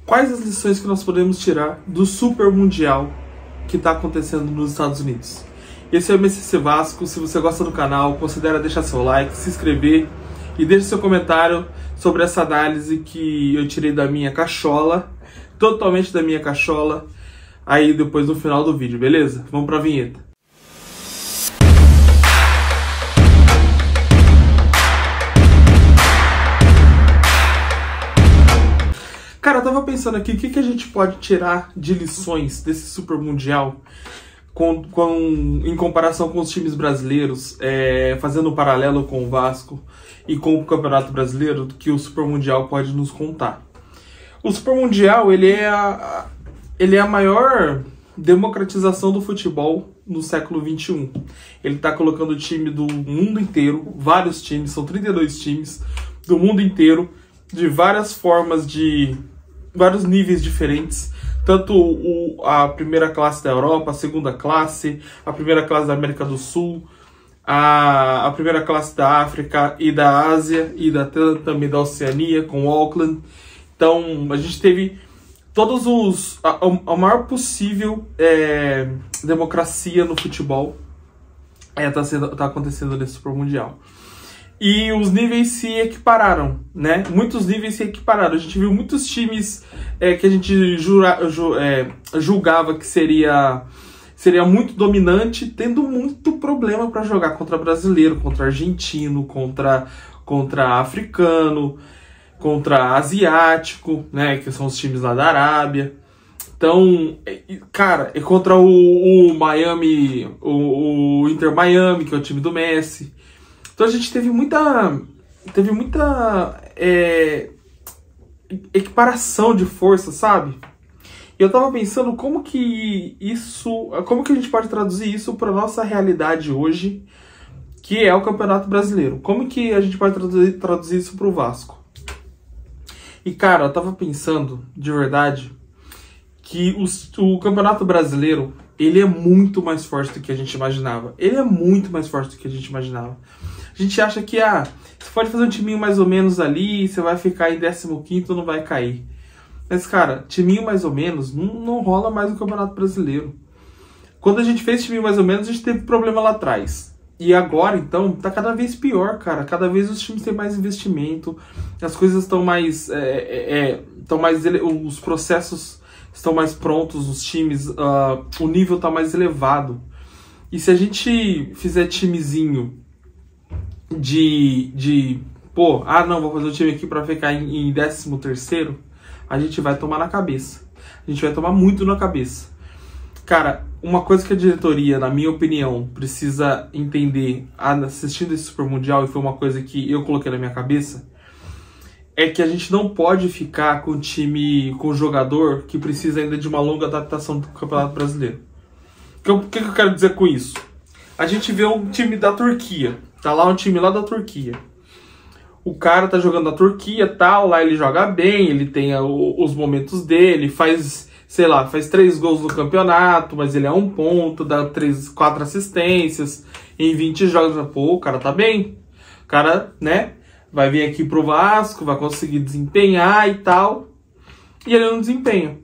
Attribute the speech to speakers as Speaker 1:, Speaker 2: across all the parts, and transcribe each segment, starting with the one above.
Speaker 1: Quais as lições que nós podemos tirar do Super Mundial que está acontecendo nos Estados Unidos? Esse é o MCC Vasco. Se você gosta do canal, considere deixar seu like, se inscrever e deixe seu comentário sobre essa análise que eu tirei da minha cachola, totalmente da minha cachola, aí depois no final do vídeo, beleza? Vamos pra vinheta. Cara, eu tava pensando aqui, o que a gente pode tirar de lições desse Super Mundial em comparação com os times brasileiros, fazendo um paralelo com o Vasco e com o Campeonato Brasileiro, que o Super Mundial pode nos contar. O Super Mundial, ele é a maior democratização do futebol no século XXI. Ele tá colocando o time do mundo inteiro, vários times, são 32 times do mundo inteiro, de várias formas, de vários níveis diferentes, tanto a primeira classe da Europa, a segunda classe, a primeira classe da América do Sul, a primeira classe da África e da Ásia, e também da Oceania, com Auckland. Então, a gente teve todos a maior possível democracia no futebol tá acontecendo nesse Super Mundial. E os níveis se equipararam, né? Muitos níveis se equipararam. A gente viu muitos times que a gente julgava que seria muito dominante, tendo muito problema para jogar contra brasileiro, contra argentino, contra africano, contra asiático, né? Que são os times lá da Arábia. Então, cara, contra o Miami, o Inter Miami, que é o time do Messi. Então a gente teve muita equiparação de força, sabe? E eu tava pensando como que a gente pode traduzir isso para nossa realidade hoje, que é o Campeonato Brasileiro. Como que a gente pode traduzir isso para o Vasco? E cara, eu tava pensando, de verdade, que o Campeonato Brasileiro, ele é muito mais forte do que a gente imaginava. Ele é muito mais forte do que a gente imaginava. A gente acha que você pode fazer um timinho mais ou menos ali, você vai ficar em 15º, não vai cair. Mas, cara, timinho mais ou menos não rola mais no Campeonato Brasileiro. Quando a gente fez timinho mais ou menos, a gente teve problema lá atrás. E agora, então, tá cada vez pior, cara. Cada vez os times têm mais investimento, as coisas estão mais... os processos estão mais prontos, os times, o nível tá mais elevado. E se a gente fizer timezinho não, vou fazer um time aqui pra ficar em 13º, a gente vai tomar na cabeça. A gente vai tomar muito na cabeça. Cara, uma coisa que a diretoria, na minha opinião, precisa entender assistindo esse Super Mundial, e foi uma coisa que eu coloquei na minha cabeça, é que a gente não pode ficar com com jogador que precisa ainda de uma longa adaptação do Campeonato Brasileiro. O que eu quero dizer com isso? A gente vê um time da Turquia. Tá lá um time lá da Turquia. O cara tá jogando na Turquia, tal, lá ele joga bem, ele tem os momentos dele, faz 3 gols no campeonato, mas ele é 1 ponto, dá 4 assistências, em 20 jogos, pô, o cara tá bem. O cara, né, vai vir aqui pro Vasco, vai conseguir desempenhar e tal, e ele não desempenha.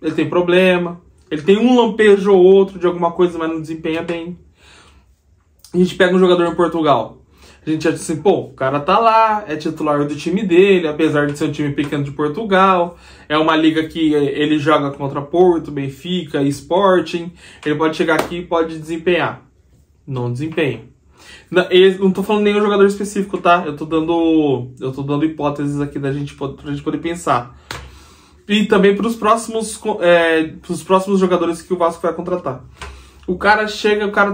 Speaker 1: Ele tem problema, ele tem um lampejo ou outro de alguma coisa, mas não desempenha bem. A gente pega um jogador em Portugal, a gente acha assim, pô, o cara tá lá, é titular do time dele, apesar de ser um time pequeno de Portugal, é uma liga que ele joga contra Porto, Benfica, Sporting, ele pode chegar aqui e pode desempenhar. Não desempenha. Não tô falando nenhum jogador específico, tá? Eu tô dando hipóteses aqui pra gente poder pensar. E também para os próximos jogadores que o Vasco vai contratar. O cara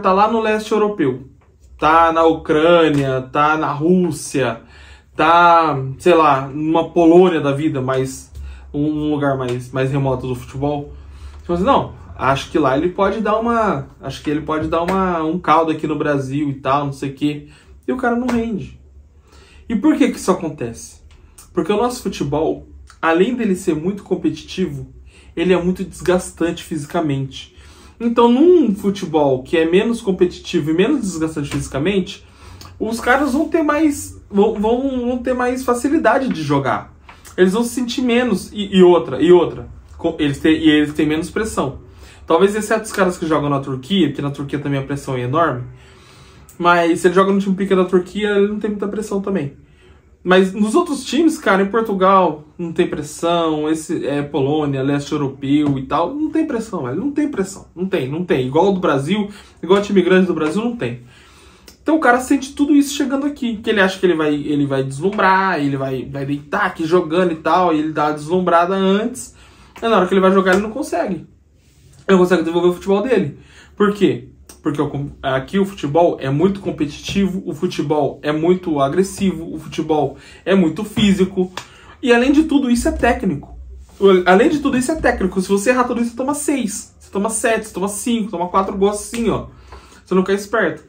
Speaker 1: tá lá no leste europeu, tá na Ucrânia, tá na Rússia, tá, sei lá, numa Polônia da vida, mas um lugar mais remoto do futebol. Então, assim, não, acho que lá ele pode dar um caldo aqui no Brasil e tal, não sei o quê. E o cara não rende. E por que isso acontece? Porque o nosso futebol, além dele ser muito competitivo, ele é muito desgastante fisicamente. Então, num futebol que é menos competitivo e menos desgastante fisicamente, os caras vão ter mais facilidade de jogar. eles vão se sentir menos. E outra. Eles têm menos pressão. Talvez exceto os caras que jogam na Turquia, porque na Turquia também a pressão é enorme. Mas se ele joga no time pequeno da Turquia, ele não tem muita pressão também. Mas nos outros times, cara, em Portugal não tem pressão, Polônia, leste europeu e tal, não tem pressão, velho, não tem pressão, não tem. Igual o do Brasil, igual o time grande do Brasil, não tem. Então o cara sente tudo isso chegando aqui, que ele acha que ele vai deslumbrar, ele vai deitar aqui jogando e tal, e ele dá uma deslumbrada antes, e na hora que ele vai jogar ele não consegue. Ele não consegue desenvolver o futebol dele. Por quê? Porque aqui o futebol é muito competitivo, o futebol é muito agressivo, o futebol é muito físico. E além de tudo isso é técnico. Se você errar tudo isso, você toma 6, você toma 7, você toma 5, toma 4 gols assim, ó. Você não quer esperto.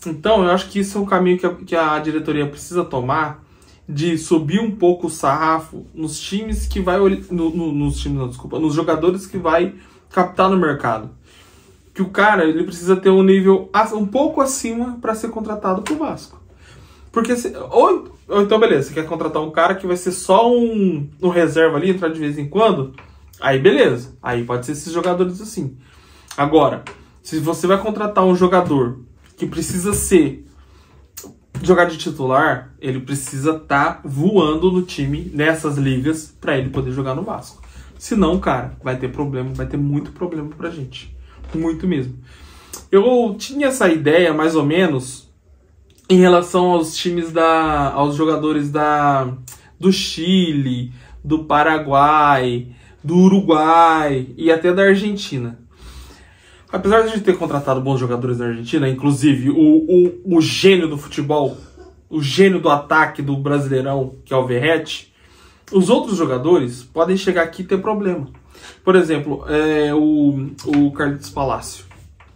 Speaker 1: Então eu acho que isso é um caminho que a diretoria precisa tomar, de subir um pouco o sarrafo nos times que vai... nos jogadores que vai captar no mercado. Que o cara, ele precisa ter um nível um pouco acima para ser contratado pro Vasco. Porque ou então beleza, você quer contratar um cara que vai ser só um reserva ali, entrar de vez em quando, aí beleza, aí pode ser esses jogadores assim. Agora, se você vai contratar um jogador que precisa jogar de titular, ele precisa estar voando no time nessas ligas para ele poder jogar no Vasco. Senão, cara, vai ter muito problema pra gente. Muito mesmo. Eu tinha essa ideia, mais ou menos, em relação aos times aos jogadores do Chile, do Paraguai, do Uruguai e até da Argentina. Apesar de a gente ter contratado bons jogadores da Argentina, inclusive o gênio do futebol, o gênio do ataque do Brasileirão, que é o Verratti, os outros jogadores podem chegar aqui e ter problema. Por exemplo, o Carlitos Palácio,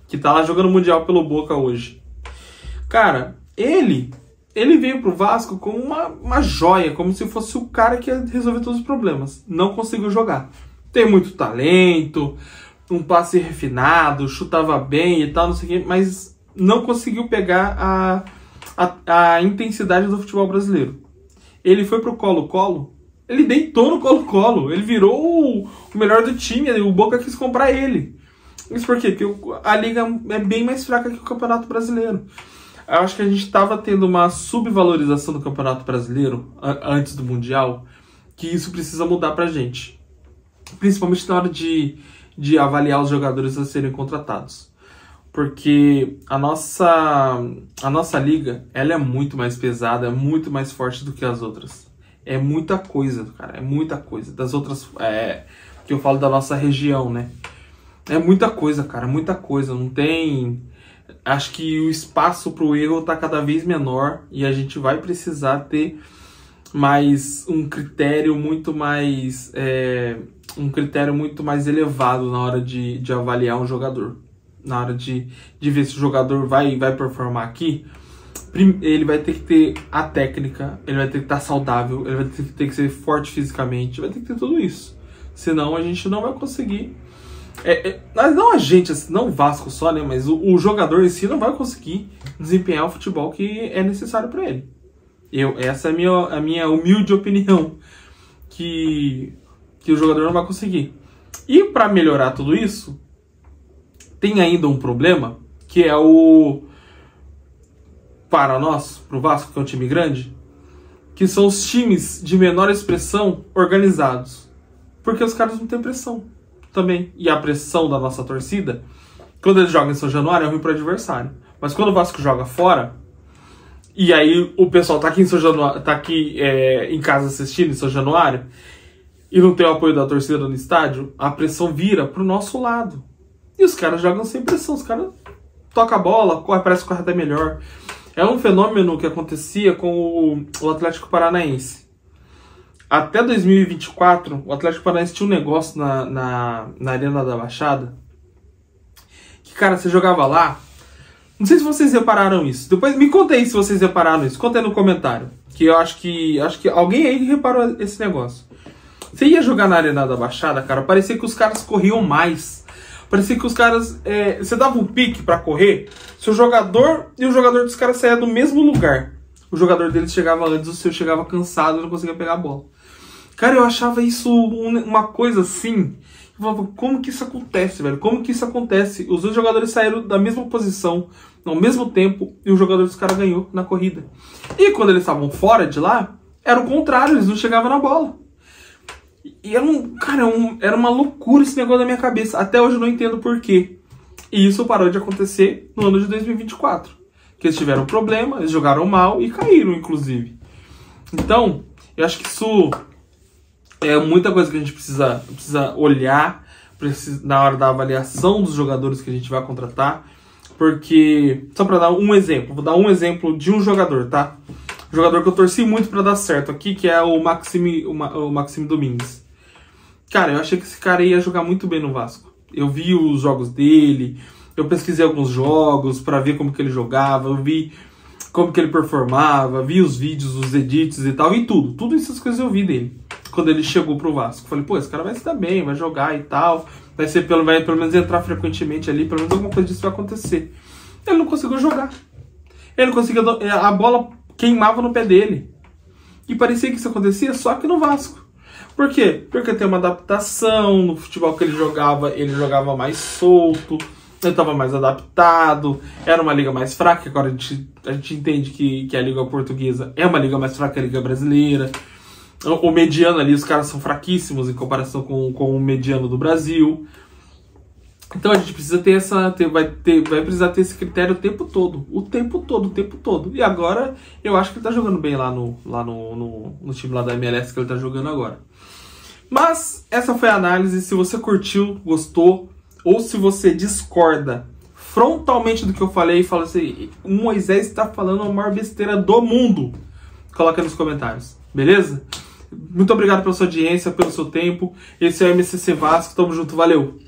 Speaker 1: que tá lá jogando Mundial pelo Boca hoje. Cara, ele veio pro Vasco como uma joia, como se fosse o cara que ia resolver todos os problemas. Não conseguiu jogar. Tem muito talento, um passe refinado, chutava bem e tal, não sei o quê, mas não conseguiu pegar a intensidade do futebol brasileiro. Ele foi pro Colo-Colo, ele deitou no Colo-Colo, ele virou o melhor do time, o Boca quis comprar ele. Isso por quê? Porque a liga é bem mais fraca que o Campeonato Brasileiro. Eu acho que a gente estava tendo uma subvalorização do Campeonato Brasileiro antes do Mundial, que isso precisa mudar pra gente. Principalmente na hora de avaliar os jogadores a serem contratados. Porque a nossa liga, ela é muito mais pesada, é muito mais forte do que as outras. É muita coisa, cara, é muita coisa. Das outras, que eu falo da nossa região, né? É muita coisa, cara, muita coisa. Não tem... Acho que o espaço pro erro tá cada vez menor e a gente vai precisar ter mais um critério muito mais... muito mais elevado na hora de avaliar um jogador. Na hora de ver se o jogador vai performar aqui, ele vai ter que ter a técnica, ele vai ter que estar saudável, ele vai ter que ser forte fisicamente, vai ter que ter tudo isso. Senão a gente não vai conseguir... não a gente, não o Vasco só, né? Mas o jogador em si não vai conseguir desempenhar o futebol que é necessário para ele. Essa é a minha humilde opinião, que o jogador não vai conseguir. E para melhorar tudo isso, tem ainda um problema, que é para nós, pro Vasco, que é um time grande, que são os times de menor expressão organizados. Porque os caras não têm pressão também. E a pressão da nossa torcida, quando eles jogam em São Januário, é ruim pro adversário. Mas quando o Vasco joga fora, e aí o pessoal tá aqui em São Januário, tá aqui em casa assistindo em São Januário, e não tem o apoio da torcida no estádio, a pressão vira pro nosso lado. E os caras jogam sem pressão, os caras tocam a bola, parece que corre até melhor. É um fenômeno que acontecia com o Atlético Paranaense. Até 2024, o Atlético Paranaense tinha um negócio na Arena da Baixada, que, cara, você jogava lá, não sei se vocês repararam isso, depois me conta aí se vocês repararam isso, conta aí no comentário, que eu acho que alguém aí reparou esse negócio. Você ia jogar na Arena da Baixada, cara, parecia que os caras corriam mais. Parecia que os caras... você dava um pique pra correr, seu jogador e o jogador dos caras saíam do mesmo lugar. O jogador deles chegava antes, o seu chegava cansado e não conseguia pegar a bola. Cara, eu achava isso uma coisa assim. Eu falava, como que isso acontece, velho? Como que isso acontece? Os dois jogadores saíram da mesma posição, ao mesmo tempo, e o jogador dos caras ganhou na corrida. E quando eles estavam fora de lá, era o contrário, eles não chegavam na bola. E era era uma loucura esse negócio na minha cabeça. Até hoje eu não entendo por quê. E isso parou de acontecer no ano de 2024. Que eles tiveram problema, eles jogaram mal e caíram, inclusive. Então, eu acho que isso é muita coisa que a gente precisa olhar na hora da avaliação dos jogadores que a gente vai contratar. Porque, só para dar um exemplo, vou dar um exemplo de um jogador, tá? Um jogador que eu torci muito para dar certo aqui, que é o Maxime Domingues. Cara, eu achei que esse cara ia jogar muito bem no Vasco. Eu vi os jogos dele, eu pesquisei alguns jogos para ver como que ele jogava, eu vi como que ele performava, vi os vídeos, os edits e tal, e tudo. Tudo essas coisas eu vi dele, quando ele chegou pro Vasco. Falei, pô, esse cara vai se dar bem, vai jogar e tal, vai pelo menos entrar frequentemente ali, pelo menos alguma coisa disso vai acontecer. Ele não conseguiu jogar. Ele não conseguia, a bola queimava no pé dele. E parecia que isso acontecia só que no Vasco. Por quê? Porque tem uma adaptação no futebol que ele jogava mais solto, ele estava mais adaptado, era uma liga mais fraca. Agora a gente entende que a liga portuguesa é uma liga mais fraca que a liga brasileira. O mediano ali, os caras são fraquíssimos em comparação com o mediano do Brasil. Então a gente precisa vai precisar ter esse critério o tempo todo. E agora eu acho que ele tá jogando bem lá no time lá da MLS que ele tá jogando agora. Mas essa foi a análise. Se você curtiu, gostou, ou se você discorda frontalmente do que eu falei e fala assim, o Moisés está falando a maior besteira do mundo, coloca nos comentários, beleza? Muito obrigado pela sua audiência, pelo seu tempo. Esse é o MCC Vasco, tamo junto, valeu!